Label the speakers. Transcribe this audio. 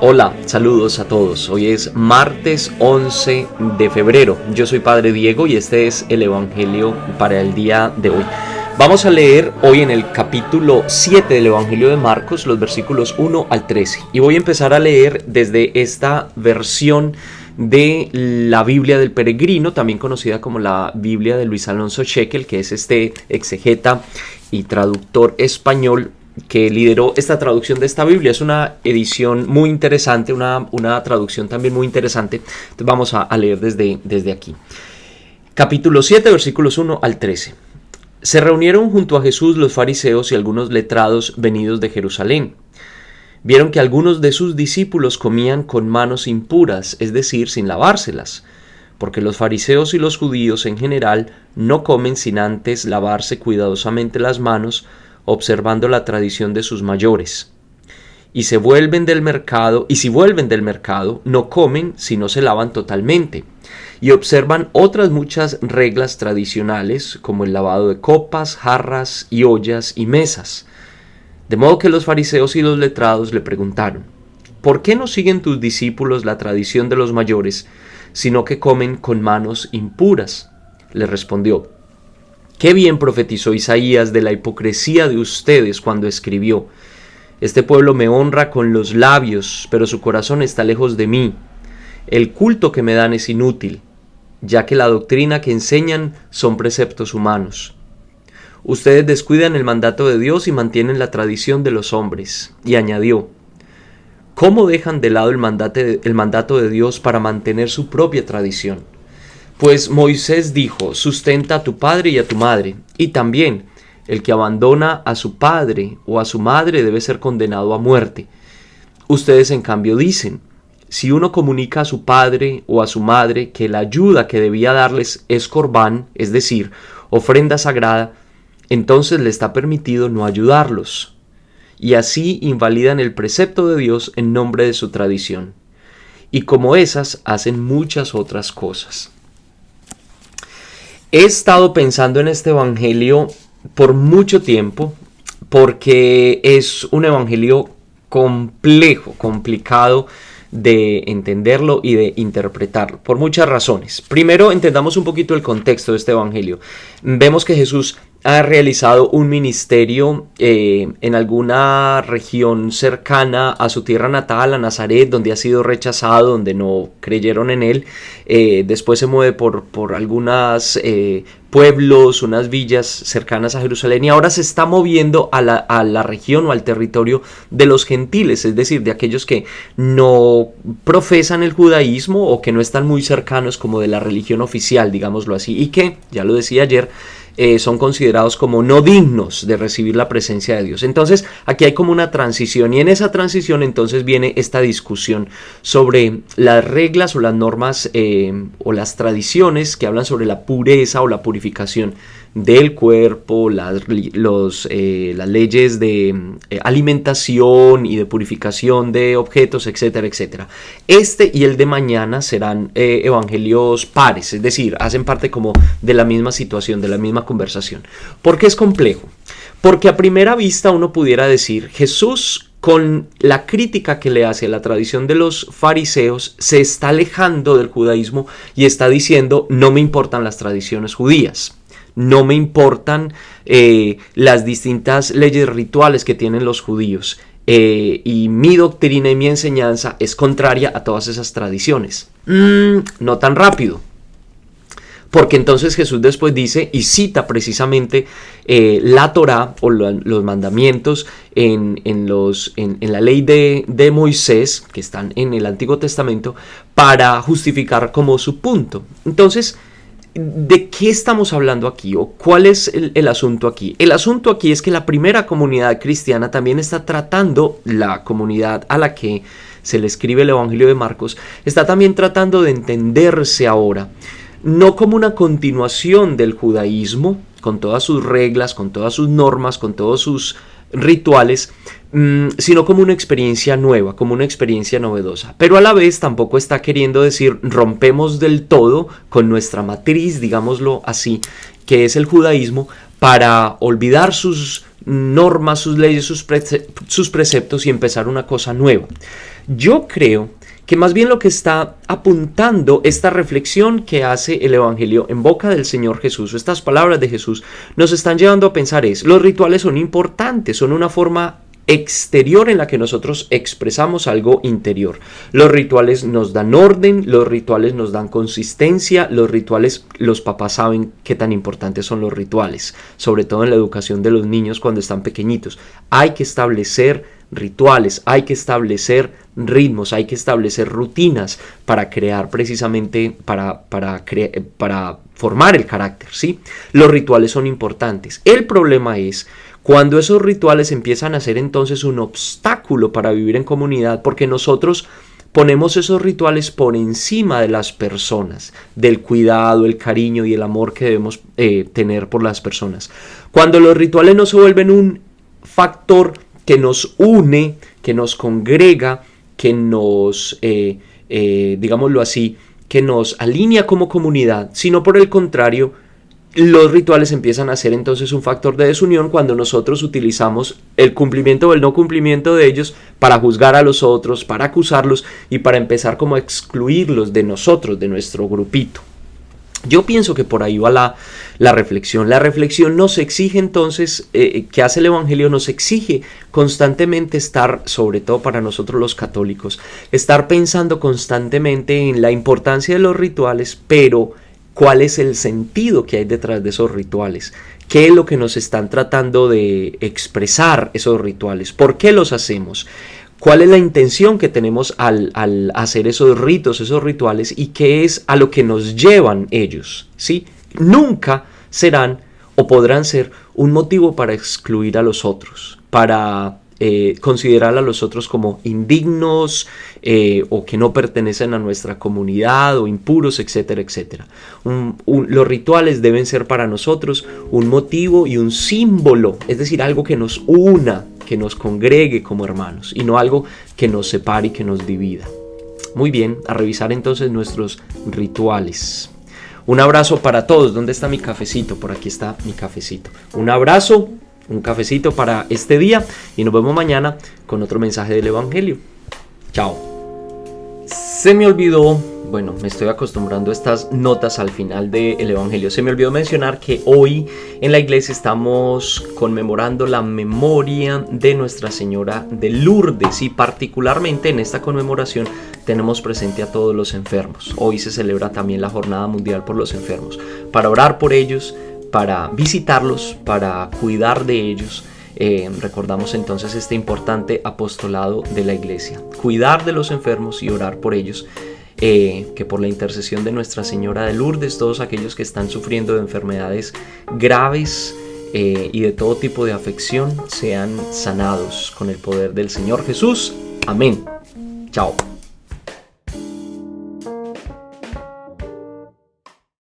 Speaker 1: Hola, saludos a todos. Hoy es martes 11 de febrero. Yo soy Padre Diego y este es el Evangelio para el día de hoy. Vamos a leer hoy en el capítulo 7 del Evangelio de Marcos, los versículos 1 al 13. Y voy a empezar a leer desde esta versión de la Biblia del Peregrino, también conocida como la Biblia de Luis Alonso Shekel, que es este exegeta y traductor español que lideró esta traducción de esta Biblia. Es una edición muy interesante, una traducción también muy interesante. Entonces vamos a leer desde aquí. Capítulo 7, versículos 1 al 13. Se reunieron junto a Jesús los fariseos y algunos letrados venidos de Jerusalén. Vieron que algunos de sus discípulos comían con manos impuras, es decir, sin lavárselas, porque los fariseos y los judíos en general no comen sin antes lavarse cuidadosamente las manos, observando la tradición de sus mayores. Y si vuelven del mercado, no comen si no se lavan totalmente, y observan otras muchas reglas tradicionales, como el lavado de copas, jarras y ollas y mesas. De modo que los fariseos y los letrados le preguntaron: ¿por qué no siguen tus discípulos la tradición de los mayores, sino que comen con manos impuras? Le respondió: qué bien profetizó Isaías de la hipocresía de ustedes cuando escribió: este pueblo me honra con los labios, pero su corazón está lejos de mí. El culto que me dan es inútil, ya que la doctrina que enseñan son preceptos humanos. Ustedes descuidan el mandato de Dios y mantienen la tradición de los hombres. Y añadió: ¿cómo dejan de lado el mandato de Dios para mantener su propia tradición? Pues Moisés dijo: sustenta a tu padre y a tu madre, y también el que abandona a su padre o a su madre debe ser condenado a muerte. Ustedes en cambio dicen: si uno comunica a su padre o a su madre que la ayuda que debía darles es corbán, es decir, ofrenda sagrada, entonces le está permitido no ayudarlos. Y así invalidan el precepto de Dios en nombre de su tradición. Y como esas, hacen muchas otras cosas. He estado pensando en este evangelio por mucho tiempo, porque es un evangelio complejo, complicado de entenderlo y de interpretarlo, por muchas razones. Primero, entendamos un poquito el contexto de este evangelio. Vemos que Jesús ha realizado un ministerio en alguna región cercana a su tierra natal, a Nazaret, donde ha sido rechazado, donde no creyeron en él. Después se mueve por algunos pueblos, unas villas cercanas a Jerusalén, y ahora se está moviendo a la región o al territorio de los gentiles, es decir, de aquellos que no profesan el judaísmo o que no están muy cercanos como de la religión oficial, digámoslo así, y que, ya lo decía ayer, son considerados como no dignos de recibir la presencia de Dios. Entonces aquí hay como una transición, y en esa transición entonces viene esta discusión sobre las reglas o las normas o las tradiciones que hablan sobre la pureza o la purificación del cuerpo, las leyes de alimentación y de purificación de objetos, etcétera, etcétera. Este y el de mañana serán evangelios pares, es decir, hacen parte como de la misma situación, de la misma conversación. ¿Por qué es complejo? Porque a primera vista uno pudiera decir: Jesús, con la crítica que le hace a la tradición de los fariseos, se está alejando del judaísmo y está diciendo: no me importan las tradiciones judías. No me importan las distintas leyes rituales que tienen los judíos. Y mi doctrina y mi enseñanza es contraria a todas esas tradiciones. No tan rápido. Porque entonces Jesús después dice y cita precisamente la Torá o los mandamientos en la ley de Moisés, que están en el Antiguo Testamento, para justificar como su punto. Entonces, ¿de qué estamos hablando aquí? ¿O cuál es el asunto aquí? El asunto aquí es que la primera comunidad cristiana también está tratando, la comunidad a la que se le escribe el Evangelio de Marcos, está también tratando de entenderse ahora, no como una continuación del judaísmo, con todas sus reglas, con todas sus normas, con todos sus rituales, sino como una experiencia nueva, como una experiencia novedosa. Pero a la vez tampoco está queriendo decir rompemos del todo con nuestra matriz, digámoslo así, que es el judaísmo, para olvidar sus normas, sus leyes, sus preceptos y empezar una cosa nueva. Yo creo que más bien lo que está apuntando esta reflexión que hace el Evangelio en boca del Señor Jesús, o estas palabras de Jesús, nos están llevando a pensar los rituales son importantes, son una forma exterior en la que nosotros expresamos algo interior. Los rituales nos dan orden, los rituales nos dan consistencia, los rituales, los papás saben qué tan importantes son los rituales, sobre todo en la educación de los niños cuando están pequeñitos. Hay que establecer rituales, hay que establecer ritmos, hay que establecer rutinas para crear precisamente, para formar el carácter, ¿sí? Los rituales son importantes. El problema es cuando esos rituales empiezan a ser entonces un obstáculo para vivir en comunidad, porque nosotros ponemos esos rituales por encima de las personas, del cuidado, el cariño y el amor que debemos tener por las personas. Cuando los rituales no se vuelven un factor que nos une, que nos congrega, que nos, digámoslo así, que nos alinea como comunidad, sino por el contrario, los rituales empiezan a ser entonces un factor de desunión cuando nosotros utilizamos el cumplimiento o el no cumplimiento de ellos para juzgar a los otros, para acusarlos y para empezar como a excluirlos de nosotros, de nuestro grupito. Yo pienso que por ahí va la reflexión. La reflexión nos exige entonces, que hace el Evangelio, nos exige constantemente estar, sobre todo para nosotros los católicos, estar pensando constantemente en la importancia de los rituales, pero ¿cuál es el sentido que hay detrás de esos rituales? ¿Qué es lo que nos están tratando de expresar esos rituales? ¿Por qué los hacemos? ¿Cuál es la intención que tenemos al hacer esos ritos, esos rituales? ¿Y qué es a lo que nos llevan ellos? ¿Sí? Nunca serán o podrán ser un motivo para excluir a los otros, para considerar a los otros como indignos o que no pertenecen a nuestra comunidad o impuros, etcétera, etcétera. Los rituales deben ser para nosotros un motivo y un símbolo, es decir, algo que nos una, que nos congregue como hermanos y no algo que nos separe y que nos divida. Muy bien, a revisar entonces nuestros rituales. Un abrazo para todos. ¿Dónde está mi cafecito? Por aquí está mi cafecito. Un abrazo, un cafecito para este día y nos vemos mañana con otro mensaje del Evangelio. Chao. Se me olvidó, bueno, me estoy acostumbrando a estas notas al final del Evangelio. Se me olvidó mencionar que hoy en la iglesia estamos conmemorando la memoria de Nuestra Señora de Lourdes y particularmente en esta conmemoración tenemos presente a todos los enfermos. Hoy se celebra también la Jornada Mundial por los Enfermos, para orar por ellos, para visitarlos, para cuidar de ellos. Recordamos entonces este importante apostolado de la iglesia, cuidar de los enfermos y orar por ellos, que por la intercesión de Nuestra Señora de Lourdes todos aquellos que están sufriendo de enfermedades graves y de todo tipo de afección sean sanados con el poder del Señor Jesús. Amén. Chao.